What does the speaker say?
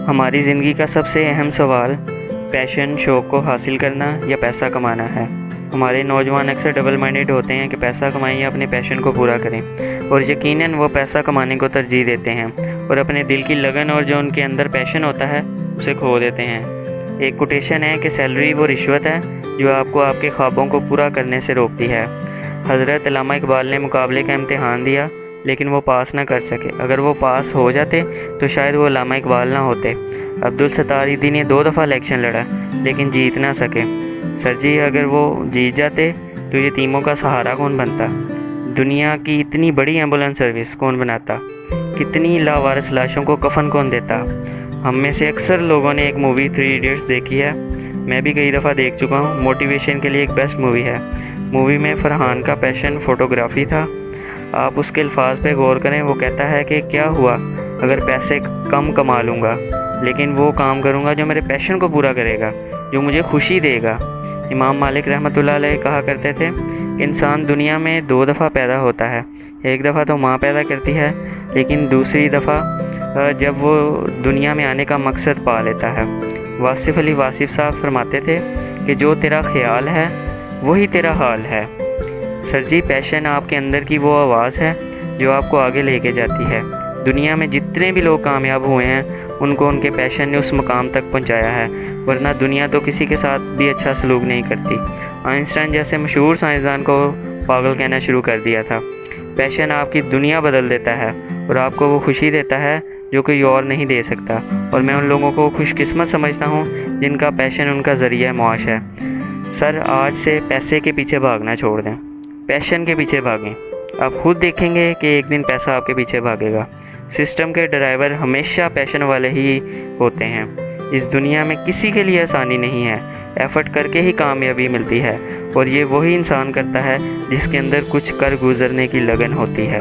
ہماری زندگی کا سب سے اہم سوال پیشن، شوق کو حاصل کرنا یا پیسہ کمانا ہے۔ ہمارے نوجوان اکثر ڈبل مائنڈڈ ہوتے ہیں کہ پیسہ کمائیں یا اپنے پیشن کو پورا کریں، اور یقیناً وہ پیسہ کمانے کو ترجیح دیتے ہیں اور اپنے دل کی لگن اور جو ان کے اندر پیشن ہوتا ہے اسے کھو دیتے ہیں۔ ایک کوٹیشن ہے کہ سیلری وہ رشوت ہے جو آپ کو آپ کے خوابوں کو پورا کرنے سے روکتی ہے۔ حضرت علامہ اقبال نے مقابلے کا امتحان دیا لیکن وہ پاس نہ کر سکے۔ اگر وہ پاس ہو جاتے تو شاید وہ علامہ اقبال نہ ہوتے۔ عبدالستار ایدھی نے 2 دفعہ الیکشن لڑا لیکن جیت نہ سکے۔ سر جی اگر وہ جیت جاتے تو یتیموں کا سہارا کون بنتا؟ دنیا کی اتنی بڑی ایمبولینس سروس کون بناتا؟ کتنی لاوارث لاشوں کو کفن کون دیتا؟ ہم میں سے اکثر لوگوں نے ایک مووی 3 ایڈیٹس دیکھی ہے۔ میں بھی کئی دفعہ دیکھ چکا ہوں۔ موٹیویشن کے لیے ایک بیسٹ مووی ہے۔ مووی میں فرحان کا پیشن فوٹوگرافی تھا۔ آپ اس کے الفاظ پہ غور کریں۔ وہ کہتا ہے کہ کیا ہوا اگر پیسے کم کما لوں گا، لیکن وہ کام کروں گا جو میرے پیشن کو پورا کرے گا، جو مجھے خوشی دے گا۔ امام مالک رحمۃ اللہ علیہ کہا کرتے تھے کہ انسان دنیا میں 2 دفعہ پیدا ہوتا ہے۔ ایک دفعہ تو ماں پیدا کرتی ہے، لیکن دوسری دفعہ جب وہ دنیا میں آنے کا مقصد پا لیتا ہے۔ واصف علی واصف صاحب فرماتے تھے کہ جو تیرا خیال ہے وہی تیرا حال ہے۔ سر جی پیشن آپ کے اندر کی وہ آواز ہے جو آپ کو آگے لے کے جاتی ہے۔ دنیا میں جتنے بھی لوگ کامیاب ہوئے ہیں ان کو ان کے پیشن نے اس مقام تک پہنچایا ہے، ورنہ دنیا تو کسی کے ساتھ بھی اچھا سلوک نہیں کرتی۔ آئنسٹائن جیسے مشہور سائنسدان کو پاگل کہنا شروع کر دیا تھا۔ پیشن آپ کی دنیا بدل دیتا ہے اور آپ کو وہ خوشی دیتا ہے جو کوئی اور نہیں دے سکتا، اور میں ان لوگوں کو خوش قسمت سمجھتا ہوں جن کا پیشن ان کا ذریعہ معاش ہے۔ سر آج سے پیسے کے پیچھے بھاگنا چھوڑ دیں، پیشن کے پیچھے بھاگیں۔ آپ خود دیکھیں گے کہ ایک دن پیسہ آپ کے پیچھے بھاگے گا۔ سسٹم کے ڈرائیور ہمیشہ پیشن والے ہی ہوتے ہیں۔ اس دنیا میں کسی کے لیے آسانی نہیں ہے، ایفرٹ کر کے ہی کامیابی ملتی ہے، اور یہ وہی انسان کرتا ہے جس کے اندر کچھ کر گزرنے کی لگن ہوتی ہے۔